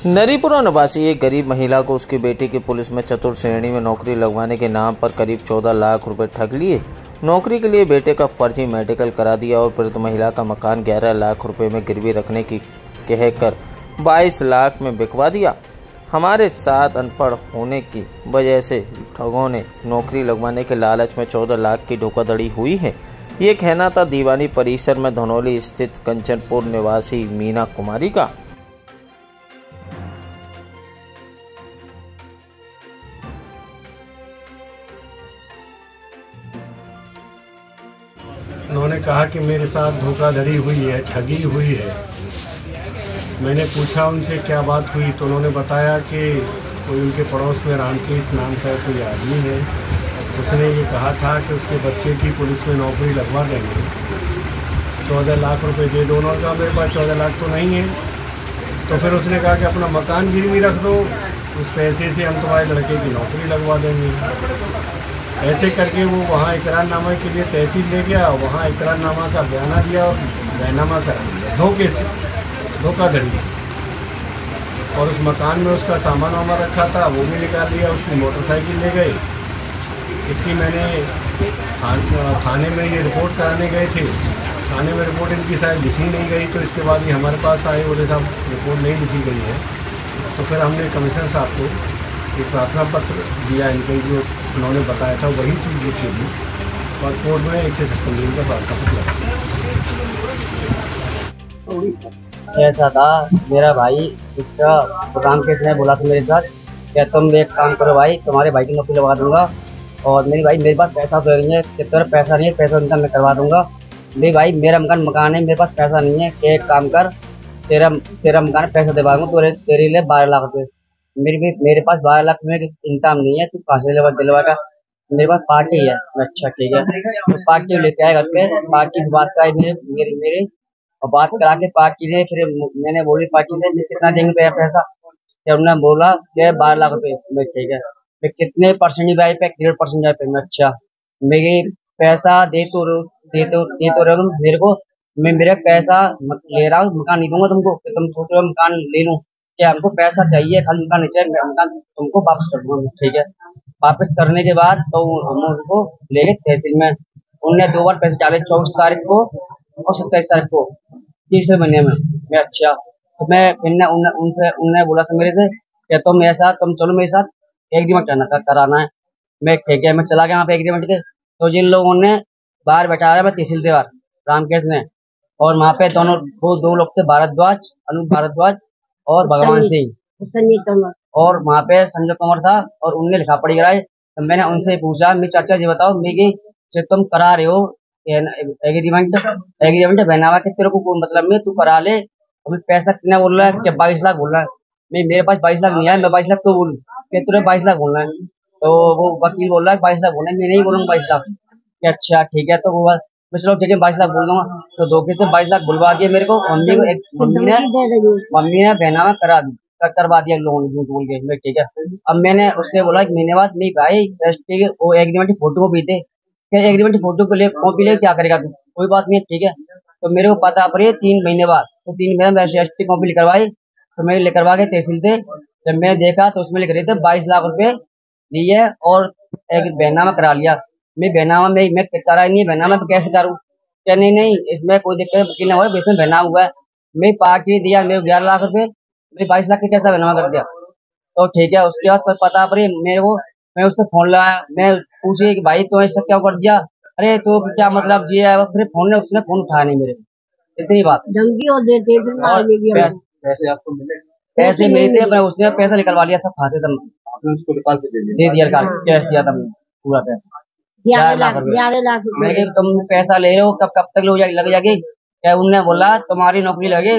नरीपुरा निवासी एक गरीब महिला को उसकी बेटी की पुलिस में चतुर्थ श्रेणी में नौकरी लगवाने के नाम पर करीब 14 लाख रुपए ठग लिए। नौकरी के लिए बेटे का फर्जी मेडिकल करा दिया और पीड़ित महिला का मकान 11 लाख रुपए में गिरवी रखने की कहकर 22 लाख में बिकवा दिया। हमारे साथ अनपढ़ होने की वजह से ठगों ने नौकरी लगवाने के लालच में 14 लाख की धोखाधड़ी हुई है। ये कहना था दीवानी परिसर में धनौली स्थित कंचनपुर निवासी मीना कुमारी का। उन्होंने कहा कि मेरे साथ धोखाधड़ी हुई है, ठगी हुई है। मैंने पूछा उनसे क्या बात हुई, तो उन्होंने बताया कि कोई उनके पड़ोस में रामकेश नाम का कोई आदमी है, उसने ये कहा था कि उसके बच्चे की पुलिस में नौकरी लगवा देंगे, 14 लाख रुपए दे दो। उन्होंने कहा मेरे पास 14 लाख तो नहीं है। तो फिर उसने कहा कि अपना मकान गिरवी रख दो, उस पैसे से हम तुम्हारे लड़के की नौकरी लगवा देंगे। ऐसे करके वो वहाँ इकरारनामा के लिए तहसील ले गया, वहाँ इकरारनामा का बयाना दिया और बैनामा करा दिया धोखे से, धोखाधड़ी से। और उस मकान में उसका सामान वामान रखा था वो भी निकाल लिया, उसकी मोटरसाइकिल ले गए। इसकी मैंने थाने में ये रिपोर्ट कराने गए थे, थाने में रिपोर्ट इनकी शायद लिखी नहीं गई, तो इसके बाद ये हमारे पास आए, बोले साहब रिपोर्ट नहीं लिखी गई है। तो फिर हमने कमिश्नर साहब को एक प्रार्थना पत्र दिया, इनके जो उन्होंने बताया था वही चीज़ लिखी थी, और कोर्ट में 156 दिन का प्रार्थना पत्र लगा। ऐसा था, मेरा भाई उसका रामकेश ने बोला था मेरे साथ क्या तुम एक काम करो भाई, तुम्हारे भाई की नौकरी लगा दूंगा। और मेरे भाई मेरे पास पैसा तो नहीं है, कि तेरा पैसा नहीं है, पैसा उनका मैं करवा दूंगा। मेरे भाई मेरा मकान है, मेरे पास पैसा नहीं है, कि एक काम कर, तेरा मकान पैसा दिलवा दूंगा तेरे लिए 12 लाख रुपये। मेरे पास 12 लाख में इनकम नहीं है, तू कहाँ से दिलवाएगा? मेरे पास पार्टी है। अच्छा ठीक है, तो पार्टी लेके आए घर पे, पार्टी से बात कराई मेरे और बात करा के पार्टी ने फिर मैंने बोली पार्टी से कितना देंगे पैसा, फिर उन्होंने बोला कि 12 लाख रुपए। मैं ठीक है, फिर कितने परसेंट ब्याज पे? 1.5% ब्याज पे। मैं अच्छा, मेरे पैसा दे तो रहे हो मेरे को, मैं मेरा पैसा ले रहा हूँ, मकान नहीं दूंगा तुमको। तुम सोच रहे हो मकान ले लूँ क्या? हमको पैसा चाहिए, खाली मकान नहीं चाहिए, मैं मकान तुमको वापस कर दूंगा। ठीक है, वापस करने के बाद तो हम उनको ले गए तहसील में। उनने 2 बार पैसे डाले, 24 तारीख को और 27 तारीख को, तीसरे महीने में। मैं अच्छा, तो मैं फिर उनने बोला था मेरे से कि तुम ऐसा, तुम चलो मेरे साथ एग्रीमेंट कराना है। मैं ठीक है, मैं चला गया वहाँ पे एग्रीमेंट के। तो जिन लोगों ने बाहर बैठा रहा, मैं तहसीलदार रामकेश ने, और वहाँ पे वो दो लोग थे, भारद्वाज, अनूप भारद्वाज और भगवान सिंह, और वहाँ पे संजय कुमार था, और उनने लिखा पढ़ी कराई। तो मैंने उनसे पूछा, मैं चाचा जी बताओ, मेरी से तुम करा रहे हो एग्रीमेंट बनावा के, तेरे को कोई मतलब में, तू करा ले। अभी पैसा कितना बोल रहा है? क्या 22 लाख बोल रहा है? मेरे पास 22 लाख नहीं है, मैं 22 लाख तो बोलूँ कि तुझे 22 लाख बोलना है? तो वो वकील बोल रहा है 22 लाख बोलना है, मैं नहीं बोलूँगा 22 लाख। कि अच्छा ठीक है, तो वो मैं चलो ठीक है 22 लाख बोल दूंगा। तो धोखे से 22 लाख बुलवा दिया मेरे को। मम्मी ने बहनामा करवा दिया लोगों ने, झूठ बोल के। मैं ठीक है, अब मैंने उसने बोला 1 महीने बाद, नहीं भाई रजिस्ट्री वो एग्रीमेंट की फोटो भी थे, क्या एग्रीमेंट की फोटो को ले कॉपी ले क्या करेगा तू? कोई बात नहीं है, ठीक है। तो मेरे को पता पड़ी 3 महीने बाद, तो 3 महीने में रजिस्ट्री कॉपी करवाई। तो मैं लेकर के तहसील से जब मैंने देखा तो उसमें लिख रहे थे 22 लाख रुपए दिए और एक बहनामा करा लिया। मैं बहनामा में मैं करा नहीं, बहनामा तो कैसे करूँ? क्या नहीं नहीं, इसमें कोई दिक्कत वकील ना हो, इसमें बहनामा हुआ है। मैं पार्टी दिया मेरे को 11 लाख रुपए, मैं 22 लाख का कैसा बहनामा कर दिया? तो ठीक है, उसके बाद पता पड़ी मेरे को, मैं उससे फोन लगाया, मैं पूछी कि भाई तो ऐसा क्या कर दिया? अरे तो क्या मतलब जी है? फिर उसने फोन उठाया नहीं मेरे, इतनी बात। धमकी और देते पैसे आपको मिले? पैसे मिले थे, उसने पैसा निकलवा लिया सब खाते तब, आपने उसको निकाल के दे दिया, कैश दिया था पूरा पैसा 11 लाख रुपए। मैं तुम पैसा ले रहे हो, कब तक लग जाएगी? क्या उनने बोला तुम्हारी नौकरी लगे।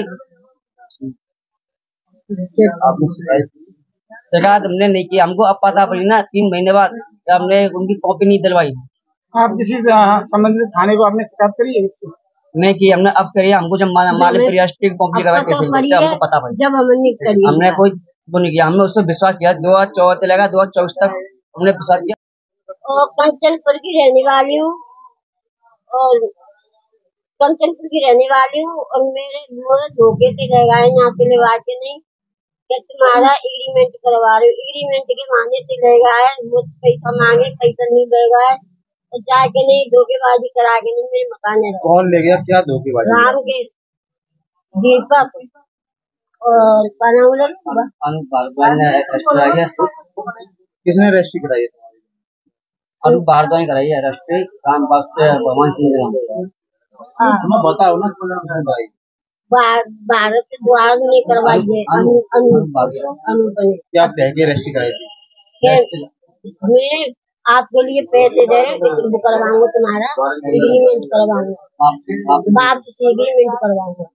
शिकायत हमने नहीं की, हमको अब पता पड़ी ना 3 महीने बाद, जब हमने उनकी कॉपी नहीं दिलवाई। आप किसी संबंधित थाने को आपने शिकायत करी है इसकी? नहीं की, हमने अब करी। हमको जब मालिक रजिस्ट्री की कॉपी करवा के हमको पता पड़ी, जब हमने कोई वो नहीं किया, हमने उस पर विश्वास किया। 2024 लगा, 2024 तक हमने विश्वास किया। और कंचनपुर की रहने वाली हूँ, और कंचनपुर की रहने वाली हूँ, और मेरे धोखे से लगाए ना, से लगा के नहीं। कि तुम्हारा एग्रीमेंट करवा रहे हो, एग्रीमेंट के माने से ले गए, मुझसे पैसा मांगे, पैसा नहीं ले गए, तो जाके नहीं धोखेबाजी करा के नहीं मेरे मकान में रहो। कौन ले गया, क्या धोखेबाजी? राम के दीपक और किसने रजिस्ट्री कराई है तुम्हारी? अरुण भारद्वाज ने कराई है रजिस्ट्री, रामपास से भगवान सिंह के नाम पे। तुम्हें बताओ ना किसने कराई? भारत द्वार ने करवाई है, अनु ने। क्या कह के रजिस्ट्री कराई थी? मैं आपके लिए पैसे दे रहा हूँ, तुम करवाऊंगा, तुम्हारा एग्रीमेंट करवाऊंगा, बाप से एग्रीमेंट करवाऊंगा।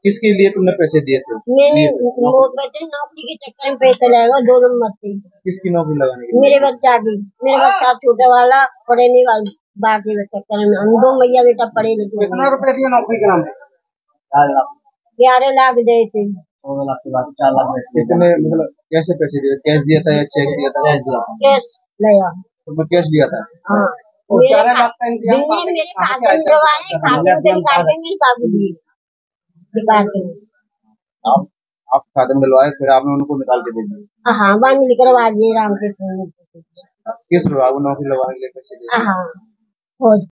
किसके लिए तुमने पैसे दिए थे? मैंने नौकरी के चक्कर में पैसे लगेगा 2 नंबर से। किसकी नौकरी लगाने की? मेरे बच्चा की, मेरा बच्चा छोटा वाला पढ़ने वाला, बाकी के चक्कर में हम 2 मैया बेटा पढ़े लिखे। कितना रुपए दिया नौकरी के नाम पे? 11 लाख दे थे। 14 लाख के बाद 4 लाख। कितने, मतलब कैसे पैसे दिए? कैश दिया था या चेक दिया था? कैश लिया। तुमने कैश दिया था? हाँ, मेरे खाते में करवाए, खाते में कागज दिए। आप खाते में डलवाए, फिर आपने उनको निकाल के दे दिए? हाँ, बंद करवा दिए राम के। किस विभाग में नौकरी लगवाने के लिए पैसे दिए? हाँ।